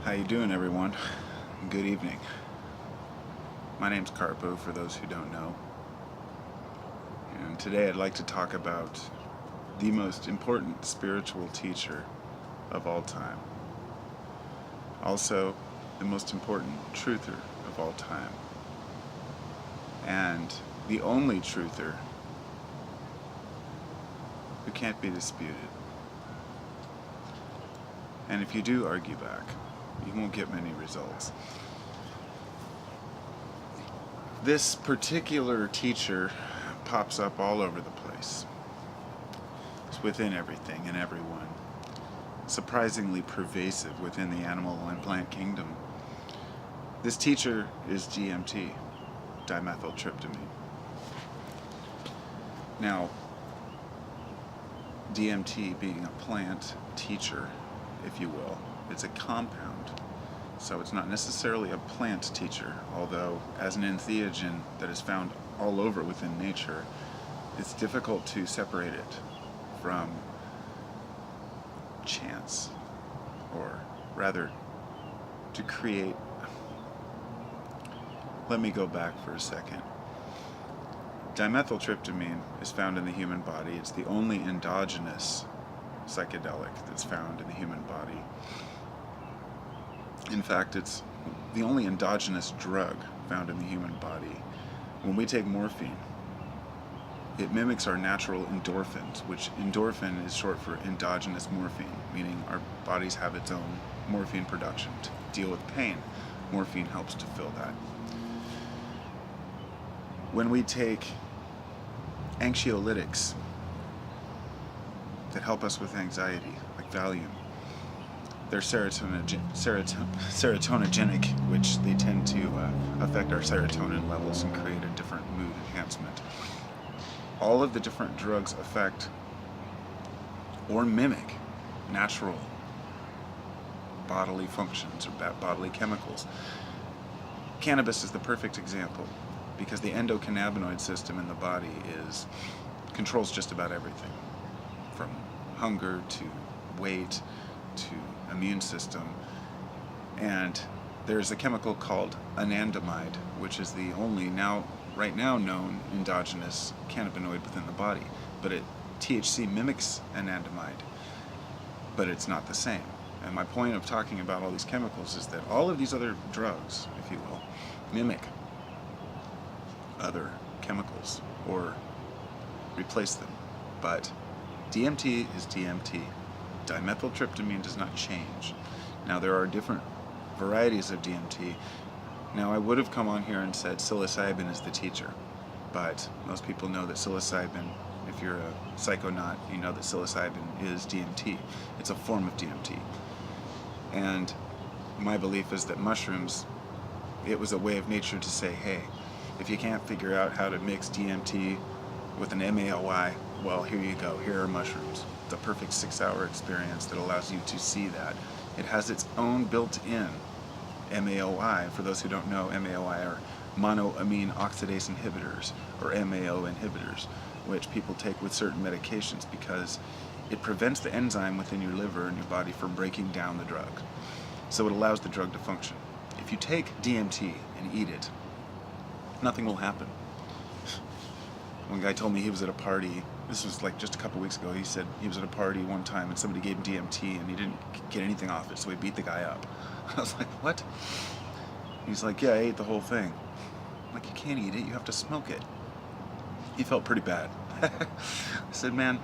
How you doing, everyone? Good evening. My name's Carpo, for those who don't know. And today I'd like to talk about the most important spiritual teacher of all time. Also, the most important truther of all time. And the only truther who can't be disputed. And if you do argue back, you won't get many results. This particular teacher pops up all over the place. It's within everything and everyone. Surprisingly pervasive within the animal and plant kingdom. This teacher is DMT, dimethyltryptamine. Now, DMT being a plant teacher, if you will, it's a compound. So it's not necessarily a plant teacher, although as an entheogen that is found all over within nature, it's difficult to separate it from chance, or rather, to create. Let me go back for a second. Dimethyltryptamine is found in the human body. It's the only endogenous psychedelic that's found in the human body. In fact, it's the only endogenous drug found in the human body. When we take morphine, it mimics our natural endorphins, which endorphin is short for endogenous morphine, meaning our bodies have its own morphine production to deal with pain. Morphine helps to fill that. When we take anxiolytics that help us with anxiety, like Valium, they're serotoninogenic, which they tend to affect our serotonin levels and create a different mood enhancement. All of the different drugs affect or mimic natural bodily functions or bodily chemicals. Cannabis is the perfect example because the endocannabinoid system in the body controls just about everything, from hunger to weight to immune system. And there's a chemical called anandamide, which is the only right now known endogenous cannabinoid within the body. But THC mimics anandamide, but it's not the same. And my point of talking about all these chemicals is that all of these other drugs, if you will, mimic other chemicals or replace them. But DMT is DMT. Dimethyltryptamine does not change. Now, there are different varieties of DMT. Now, I would have come on here and said psilocybin is the teacher, but most people know that psilocybin, if you're a psychonaut, you know that psilocybin is DMT. It's a form of DMT. And my belief is that mushrooms, it was a way of nature to say, hey, if you can't figure out how to mix DMT with an MAOI, well, here you go. Here are mushrooms. It's a perfect 6-hour experience that allows you to see that. It has its own built-in MAOI. For those who don't know, MAOI are monoamine oxidase inhibitors, or MAO inhibitors, which people take with certain medications because it prevents the enzyme within your liver and your body from breaking down the drug. So it allows the drug to function. If you take DMT and eat it, nothing will happen. One guy told me he was at a party, this was like just a couple weeks ago, he said he was at a party one time and somebody gave him DMT and he didn't get anything off it, so he beat the guy up. I was like, what? He's like, yeah, I ate the whole thing. I'm like, you can't eat it, you have to smoke it. He felt pretty bad. I said, man,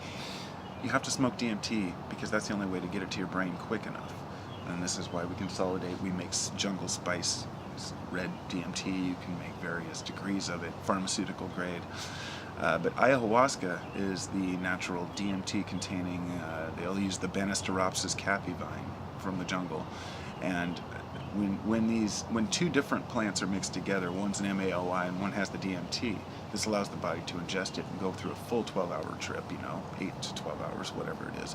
you have to smoke DMT because that's the only way to get it to your brain quick enough. And this is why we consolidate, we make jungle spice, red DMT, you can make various degrees of it, pharmaceutical grade. But ayahuasca is the natural DMT containing, they'll use the Banisteropsis caapi vine from the jungle. And when two different plants are mixed together, one's an MAOI and one has the DMT, this allows the body to ingest it and go through a full 12-hour trip, 8 to 12 hours, whatever it is,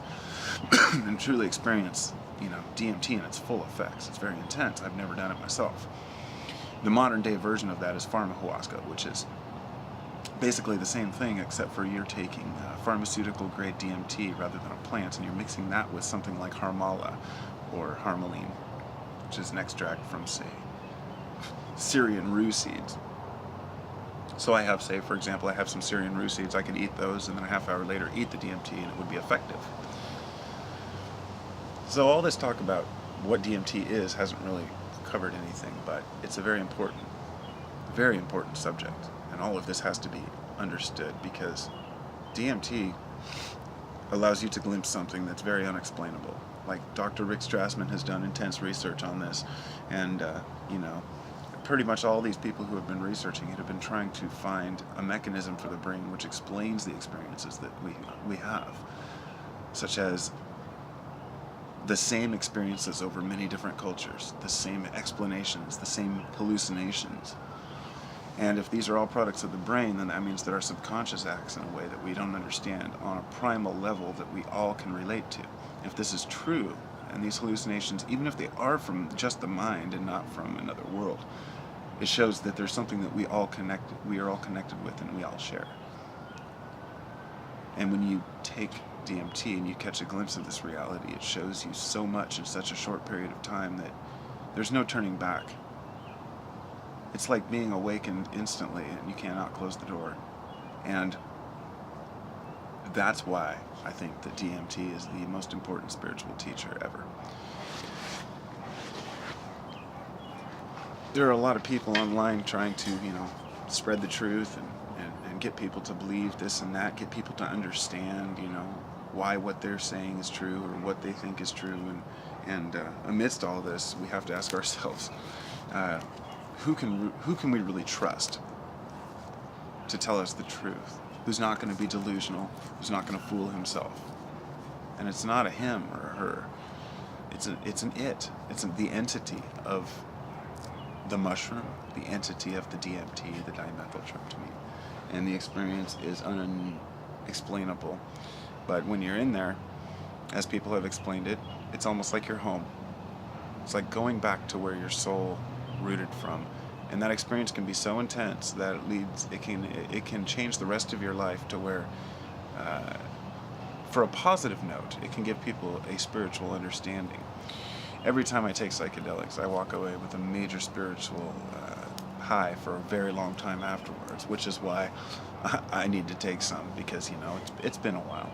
and truly experience, DMT in its full effects. It's very intense. I've never done it myself. The modern day version of that is pharmahuasca, which is basically the same thing, except for you're taking pharmaceutical grade DMT rather than a plant, and you're mixing that with something like Harmala or Harmaline. which is an extract from, say, Syrian rue seeds. So I have, say, for example, I have some Syrian rue seeds. I could eat those, and then a half hour later eat the DMT, and it would be effective. So all this talk about what DMT is hasn't really covered anything, but it's a very important subject, and all of this has to be understood, because DMT allows you to glimpse something that's very unexplainable. Like Dr. Rick Strassman has done intense research on this, and pretty much all these people who have been researching it have been trying to find a mechanism for the brain which explains the experiences that we have, such as the same experiences over many different cultures, the same explanations, the same hallucinations. And if these are all products of the brain, then that means that our subconscious acts in a way that we don't understand on a primal level that we all can relate to. If this is true, and these hallucinations, even if they are from just the mind and not from another world, it shows that there's something that we are all connected with, and we all share. And when you take DMT and you catch a glimpse of this reality, it shows you so much in such a short period of time that there's no turning back. It's like being awakened instantly, and you cannot close the door. And that's why I think that DMT is the most important spiritual teacher ever. There are a lot of people online trying to, spread the truth and get people to believe this and that, get people to understand, why what they're saying is true or what they think is true. And amidst all this, we have to ask ourselves, who can we really trust to tell us the truth? Who's not going to be delusional? Who's not going to fool himself? And it's not a him or a her. It's an it. It's the entity of the mushroom, the entity of the DMT, the dimethyltryptamine. And the experience is unexplainable. But when you're in there, as people have explained it, it's almost like you're home. It's like going back to where your soul rooted from. And that experience can be so intense that it can change the rest of your life to where, for a positive note, it can give people a spiritual understanding. Every time I take psychedelics, I walk away with a major spiritual high for a very long time afterwards, which is why I need to take some, because it's been a while.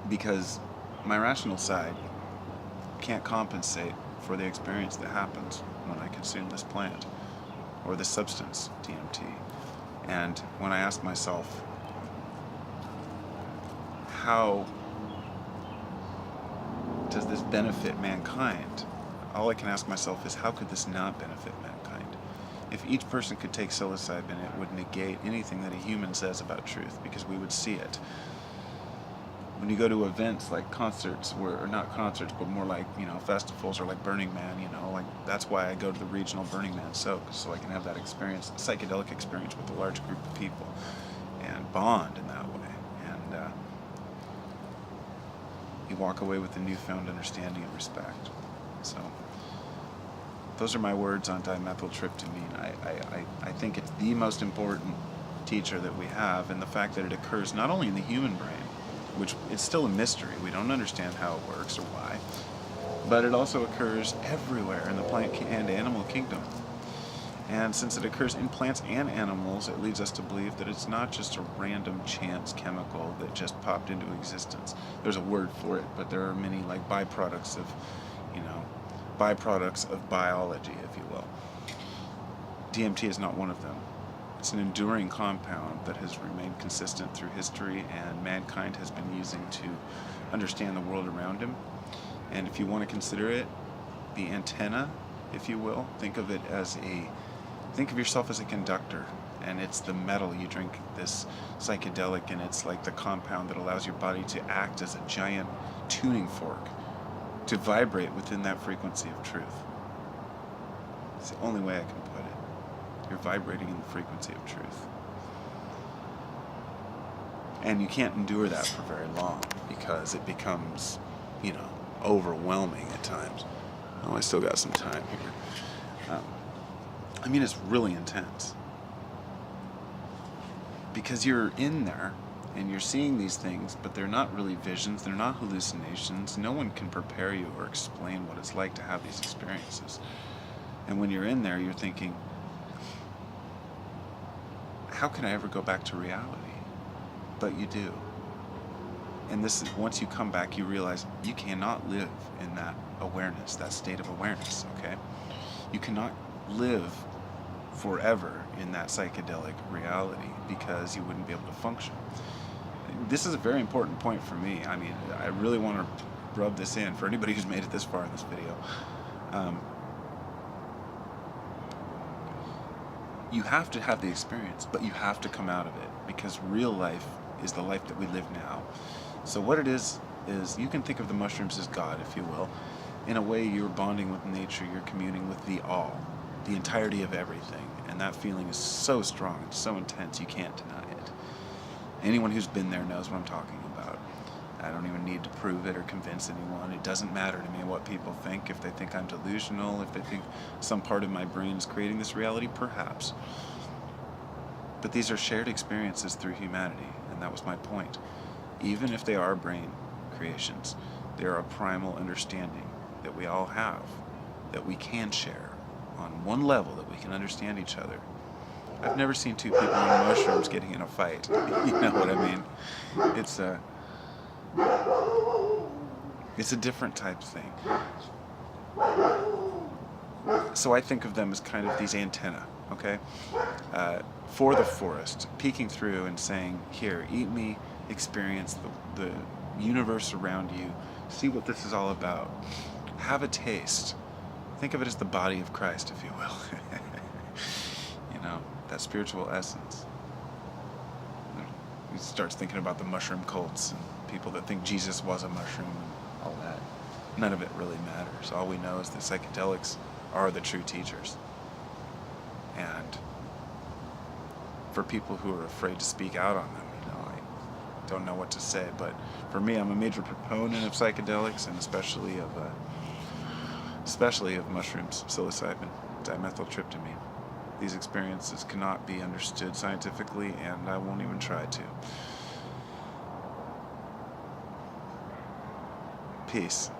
Because my rational side can't compensate for the experience that happens when I consume this plant or this substance, DMT. And when I ask myself, how does this benefit mankind? All I can ask myself is, how could this not benefit mankind? If each person could take psilocybin, it would negate anything that a human says about truth, because we would see it. When you go to events like concerts, or not concerts, but more like, festivals, or like Burning Man, like that's why I go to the regional Burning Man so I can have that experience, psychedelic experience with a large group of people and bond in that way. And you walk away with a newfound understanding and respect. So those are my words on dimethyltryptamine. I think it's the most important teacher that we have, and the fact that it occurs not only in the human brain, which is still a mystery, we don't understand how it works or why, but it also occurs everywhere in the plant and animal kingdom. And since it occurs in plants and animals, it leads us to believe that it's not just a random chance chemical that just popped into existence. There's a word for it, but there are many like byproducts of biology, if you will. DMT is not one of them. It's an enduring compound that has remained consistent through history, and mankind has been using to understand the world around him. And if you want to consider it the antenna, if you will, think of yourself as a conductor, and it's the metal. You drink this psychedelic, and it's like the compound that allows your body to act as a giant tuning fork, to vibrate within that frequency of truth. It's the only way I can put it. You're vibrating in the frequency of truth. And you can't endure that for very long, because it becomes, overwhelming at times. Oh, I still got some time here. It's really intense. Because you're in there, and you're seeing these things, but they're not really visions, they're not hallucinations. No one can prepare you or explain what it's like to have these experiences. And when you're in there, you're thinking, how can I ever go back to reality? But you do. And this is, once you come back, you realize you cannot live in that awareness, that state of awareness, okay? You cannot live forever in that psychedelic reality because you wouldn't be able to function. This is a very important point for me. I mean, I really want to rub this in for anybody who's made it this far in this video. You have to have the experience, but you have to come out of it, because real life is the life that we live now. So what it is you can think of the mushrooms as God, if you will. In a way, you're bonding with nature, you're communing with the all, the entirety of everything. And that feeling is so strong, it's so intense, you can't deny it. Anyone who's been there knows what I'm talking about. I don't even need to prove it or convince anyone. It doesn't matter to me what people think. If they think I'm delusional, if they think some part of my brain is creating this reality, perhaps. But these are shared experiences through humanity, and that was my point. Even if they are brain creations, they are a primal understanding that we all have, that we can share on one level, that we can understand each other. I've never seen two people on mushrooms getting in a fight. You know what I mean? It's a different type thing. So I think of them as kind of these antennae, okay? For the forest, peeking through and saying, here, eat me, experience the universe around you, see what this is all about. Have a taste. Think of it as the body of Christ, if you will. You know, that spiritual essence. He starts thinking about the mushroom cults and people that think Jesus was a mushroom and all that. None of it really matters. All we know is that psychedelics are the true teachers. And for people who are afraid to speak out on them, you know, I don't know what to say. But for me, I'm a major proponent of psychedelics, and especially of mushrooms, psilocybin, dimethyltryptamine. These experiences cannot be understood scientifically, and I won't even try to. Peace.